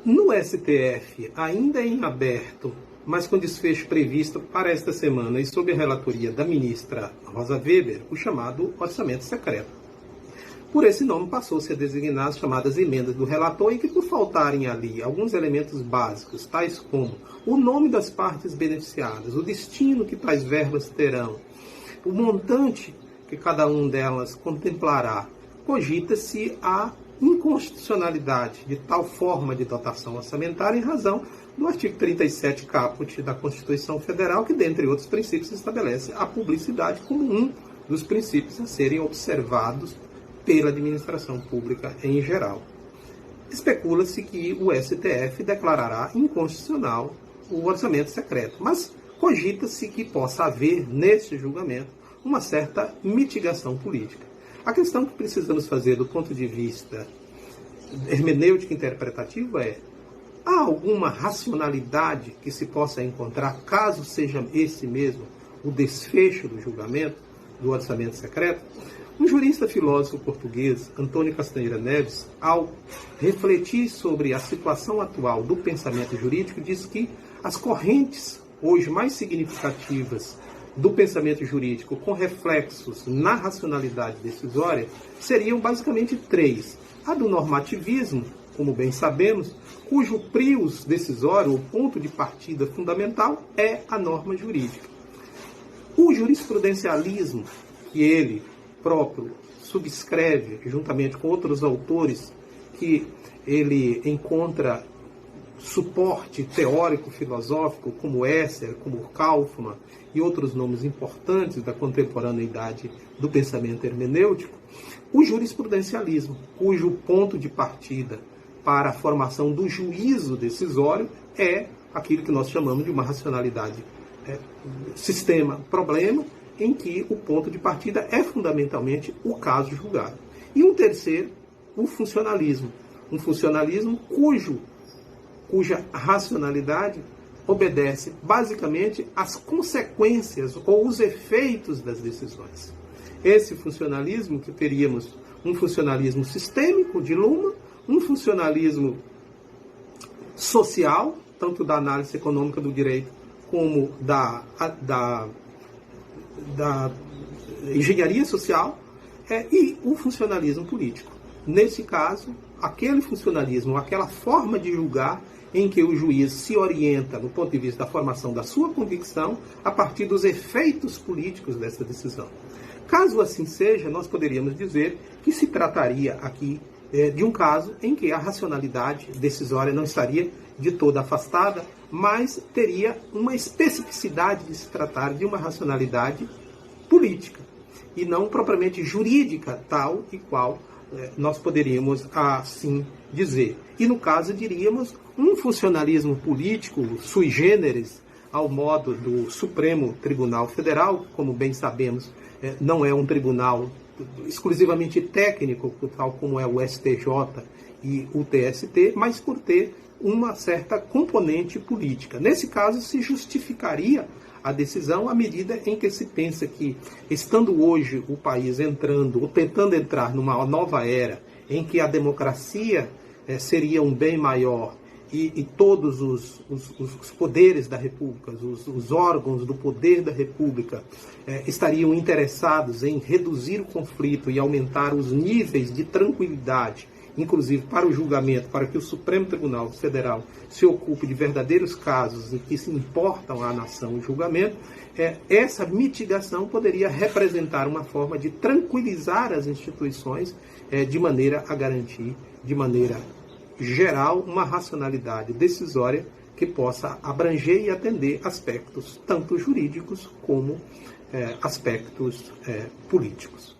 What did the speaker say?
No STF, ainda em aberto, mas com desfecho previsto para esta semana e sob a relatoria da ministra Rosa Weber, o chamado orçamento secreto. Por esse nome passou-se a designar as chamadas emendas do relator e que, por faltarem ali alguns elementos básicos, tais como o nome das partes beneficiadas, o destino que tais verbas terão, o montante que cada uma delas contemplará, cogita-se a inconstitucionalidade de tal forma de dotação orçamentária em razão do artigo 37 caput da Constituição Federal, que, dentre outros princípios, estabelece a publicidade como um dos princípios a serem observados pela administração pública em geral. Especula-se que o STF declarará inconstitucional o orçamento secreto, mas cogita-se que possa haver, neste julgamento, uma certa mitigação política. A questão que precisamos fazer do ponto de vista hermenêutico interpretativo é: há alguma racionalidade que se possa encontrar, caso seja esse mesmo o desfecho do julgamento do orçamento secreto? Um jurista filósofo português, Antônio Castanheira Neves, ao refletir sobre a situação atual do pensamento jurídico, diz que as correntes hoje mais significativas do pensamento jurídico com reflexos na racionalidade decisória seriam basicamente três. A do normativismo, como bem sabemos, cujo prius decisório, o ponto de partida fundamental, é a norma jurídica. O jurisprudencialismo, que ele próprio subscreve, juntamente com outros autores, que ele encontra suporte teórico-filosófico, como Husserl, como Kaufmann e outros nomes importantes da contemporaneidade do pensamento hermenêutico, o jurisprudencialismo, cujo ponto de partida para a formação do juízo decisório é aquilo que nós chamamos de uma racionalidade sistema-problema, em que o ponto de partida é fundamentalmente o caso julgado. E um terceiro, o funcionalismo. Um funcionalismo cuja racionalidade obedece basicamente às consequências ou os efeitos das decisões. Esse funcionalismo, que teríamos um funcionalismo sistêmico de Luhmann, um funcionalismo social, tanto da análise econômica do direito como da engenharia social, e o funcionalismo político. Nesse caso, aquele funcionalismo, aquela forma de julgar em que o juiz se orienta, no ponto de vista da formação da sua convicção, a partir dos efeitos políticos dessa decisão. Caso assim seja, nós poderíamos dizer que se trataria aqui de um caso em que a racionalidade decisória não estaria de toda afastada, mas teria uma especificidade de se tratar de uma racionalidade política, e não propriamente jurídica, tal e qual nós poderíamos assim dizer. E no caso diríamos um funcionalismo político sui generis, ao modo do Supremo Tribunal Federal, como bem sabemos, não é um tribunal exclusivamente técnico, tal como é o STJ e o TST, mas por ter uma certa componente política. Nesse caso, se justificaria a decisão à medida em que se pensa que, estando hoje o país entrando, ou tentando entrar numa nova era, em que a democracia seria um bem maior e todos os poderes da República, os órgãos do poder da República estariam interessados em reduzir o conflito e aumentar os níveis de tranquilidade, inclusive para o julgamento, para que o Supremo Tribunal Federal se ocupe de verdadeiros casos em que se importam à nação o julgamento, essa mitigação poderia representar uma forma de tranquilizar as instituições de maneira a garantir, de maneira geral, uma racionalidade decisória que possa abranger e atender aspectos tanto jurídicos como aspectos políticos.